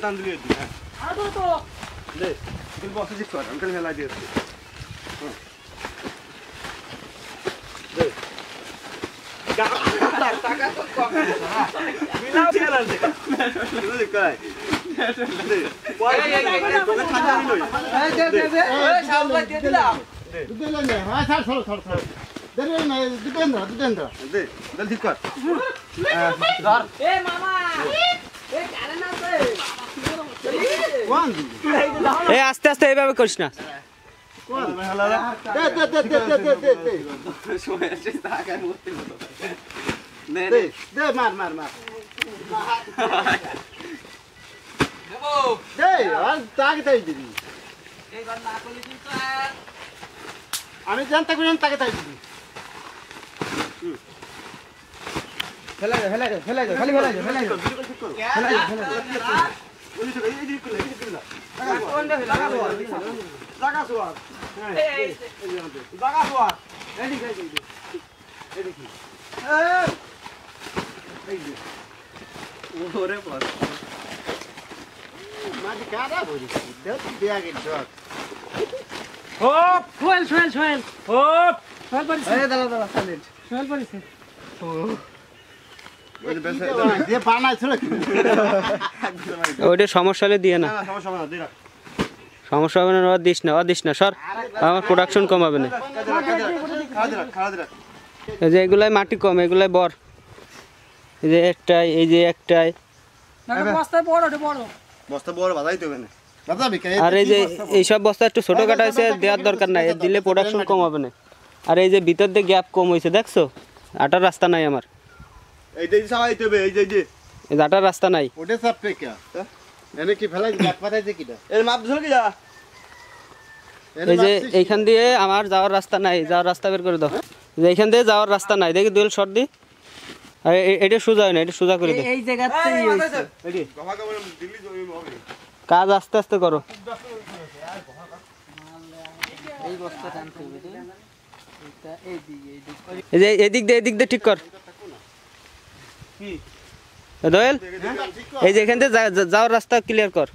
টান দিলি বসা ঠিক কর আমি মেলা দিয়ে আস্তে আস্তে এইভাবে করিস না আমি জানতে করি তাকে তাই দিবি ফেলাই দে ফেলাই দে ফেলাই দে খালি ফেলাই দে ফেলাই দে ফেলাই দে ফেলাই ওইটা সমস্যা হলে দিয়ে না সমস্যা হবে না দিস না সর আমার প্রোডাকশন কম হবে না এই যে এগুলাই মাটি কম এগুলাই বড় এই যে একটাই আর এই যে এইসব বস্তা একটু ছোট কাটা হয়েছে দেওয়ার দরকার নাই দিলে প্রোডাকশন কম হবে না আর এই যে ভিতর দিয়ে গ্যাপ কম হয়েছে দেখছো আটার রাস্তা নাই আমার আটার রাস্তা নাই এই যে এইখান দিয়ে আমার যাওয়ার রাস্তা নাই যাওয়ার রাস্তা বের করে দাও এইখান দিয়ে যাওয়ার রাস্তা নাই দেখি দুল শর্ট দি এটা সোজা হয় না এটা সোজা করে দে কাজ আস্তে আস্তে করো এই যে এদিক দিয়ে ঠিক কর দোয়েল এই যে এখান থেকে যাওয়ার রাস্তা ক্লিয়ার কর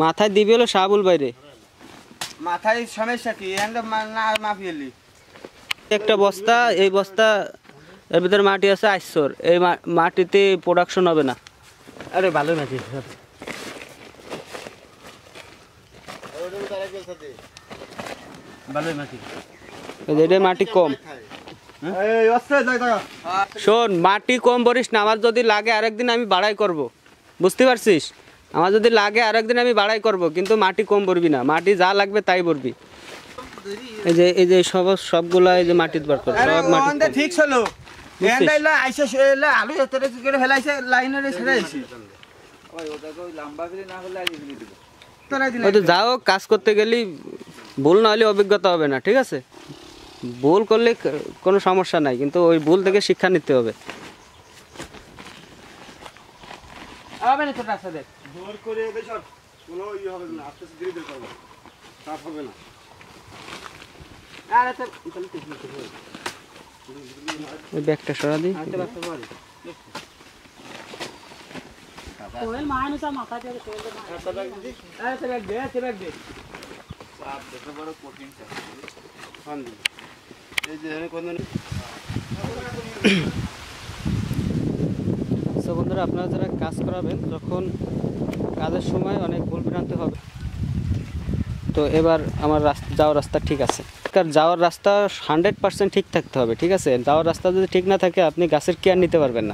মাথায় দিবি হলো শাহাবুল বাইরে মাথায় সমস্যা কি মাফিয়েলি একটা বস্তা এই বস্তা এর ভিতরে মাটি আছে 800 এই মাটিতে প্রোডাকশন হবে না আরে ভালো মাটি এটা মাটি কম শোন মাটি কম বলিস না আমার যদি লাগে আরেকদিন আমি বাড়াই করব বুঝতে পারছিস আমার যদি লাগে আরেকদিন আমি বাড়াই করব কিন্তু মাটি কম ভরবি না মাটি যা লাগবে তাই ভরবি এই যে সবগুলা এই যে মাটি বার কর সব মাটি ঠিক ছিল এন্ডাইলা আইসা এলা আলু এতরে করে ফেলাইছে লাইনের ছেড়াইছি ওই ওটা কই লম্বা করে না হলে আগে দিলি দিব তোরা দিন ওই তো যাও কাজ করতে গেলি ভুল না হলে অভিজ্ঞতা হবে না ঠিক আছে ভুল করলে কোনো সমস্যা নাই কিন্তু ওই ভুল থেকে শিক্ষা নিতে হবে আবে না তোর রাস্তা দেখ জোর করে বেশর কোনো হবে না আস্তে আস্তে ধীরে ধীরে করব চাপ হবে না আরে তো তাহলে ঠিক নিতে হবে ওই ব্যাগটা সরা দিই আনতে পারতে পারি কোয়েল মাইনুসা মাথা দিয়ে কোয়েল মাথা ব্যাগ দি আরে ব্যাগ দে চাপ দেখো বড় কঠিন চাপ ফান দি এই যে কোন সো বন্ধুরা আপনারা যারা কাজ করাবেন যখন কাজের সময় অনেক ভুল ভ্রান্তি হবে তো এবার আমার যাওয়ার রাস্তা ঠিক আছে কার যাওয়ার রাস্তা 100% ঠিক থাকতে হবে ঠিক আছে যাওয়ার রাস্তা যদি ঠিক না থাকে আপনি গাছের কেয়ার নিতে পারবেন না